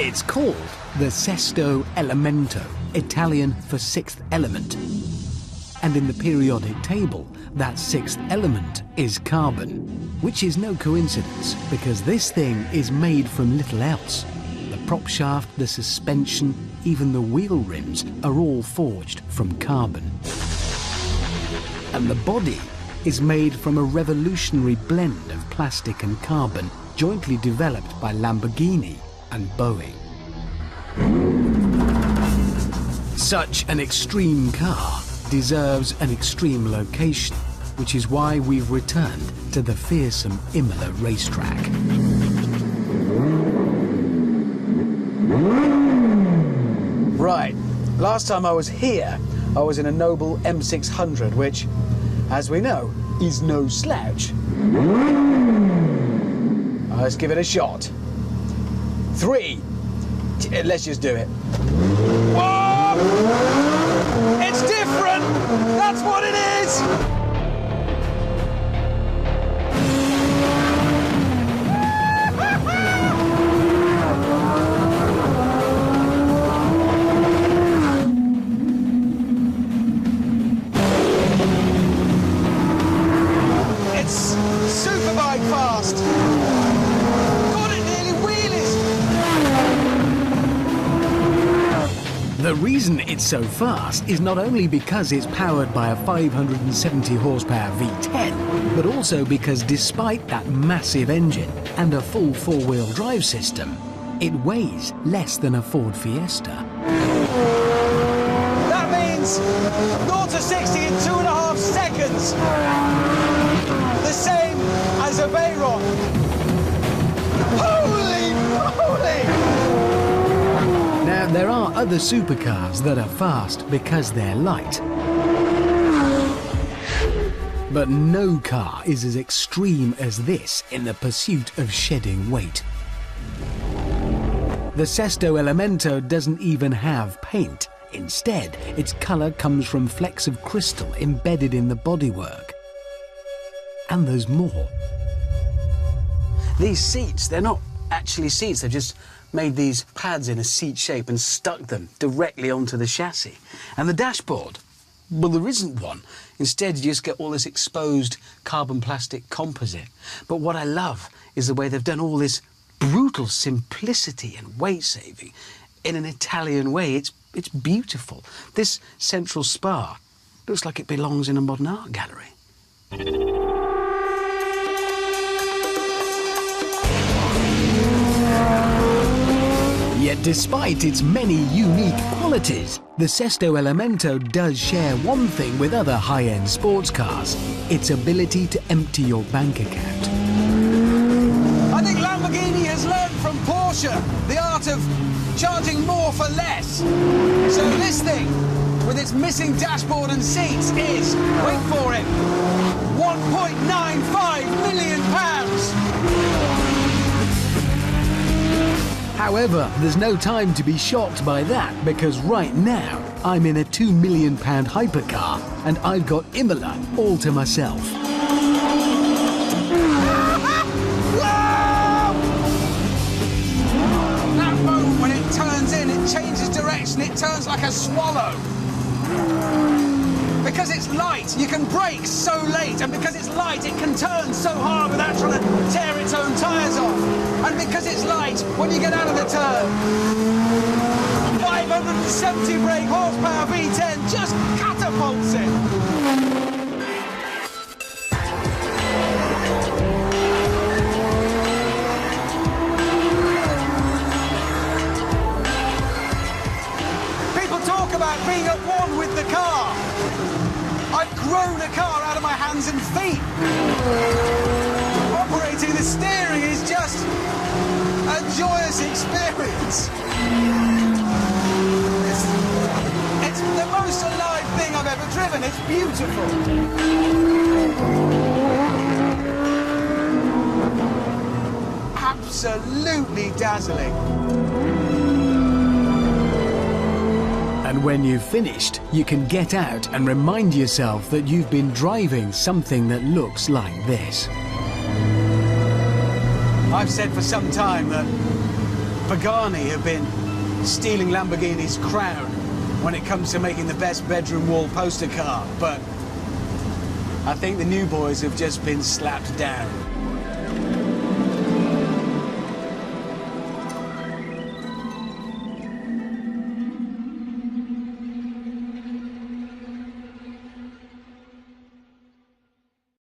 It's called the Sesto Elemento, Italian for sixth element. And in the periodic table, that sixth element is carbon, which is no coincidence because this thing is made from little else. The prop shaft, the suspension, even the wheel rims are all forged from carbon. And the body is made from a revolutionary blend of plastic and carbon jointly developed by Lamborghini and Boeing. Such an extreme car deserves an extreme location, which is why we've returned to the fearsome Imola racetrack. Right, last time I was here, I was in a noble M600, which, as we know, is no slouch. Let's give it a shot. 3. Let's just do it. Whoa! It's different! That's what it is! It's superbike fast. God, it nearly wheelies. The reason it's so fast is not only because it's powered by a 570 horsepower V10, but also because despite that massive engine and a full four-wheel drive system, it weighs less than a Ford Fiesta. That means 0 to 60 in 2.5 seconds. The same as a Veyron. Holy moly! Now, there are other supercars that are fast because they're light. But no car is as extreme as this in the pursuit of shedding weight. The Sesto Elemento doesn't even have paint. Instead, its colour comes from flecks of crystal embedded in the bodywork. And there's more. These seats, they're not actually seats, they've just made these pads in a seat shape and stuck them directly onto the chassis. And the dashboard, well, there isn't one. Instead, you just get all this exposed carbon plastic composite. But what I love is the way they've done all this brutal simplicity and weight saving in an Italian way. It's beautiful. This central spar looks like it belongs in a modern art gallery. Yet despite its many unique qualities, the Sesto Elemento does share one thing with other high-end sports cars: its ability to empty your bank account. I think Lamborghini has learned from Porsche the art of charging more for less. So this thing, with its missing dashboard and seats, is, wait for it, £1.95 million. However, there's no time to be shocked by that, because right now I'm in a £2 million hypercar and I've got Imola all to myself. That boat, when it turns in, it changes direction, it turns like a swallow. Because it's light, you can brake so late, and because it's light, it can turn so hard without trying to tear its own tyres off. And because it's light, when you get out of the turn, 570 brake horsepower V10 just catapults it. People talk about being at one with the car. I've grown a car out of my hands and feet. Operating the steering is just a joyous experience. It's the most alive thing I've ever driven. It's beautiful. Absolutely dazzling. And when you've finished, you can get out and remind yourself that you've been driving something that looks like this. I've said for some time that Pagani have been stealing Lamborghini's crown when it comes to making the best bedroom wall poster car, but I think the new boys have just been slapped down.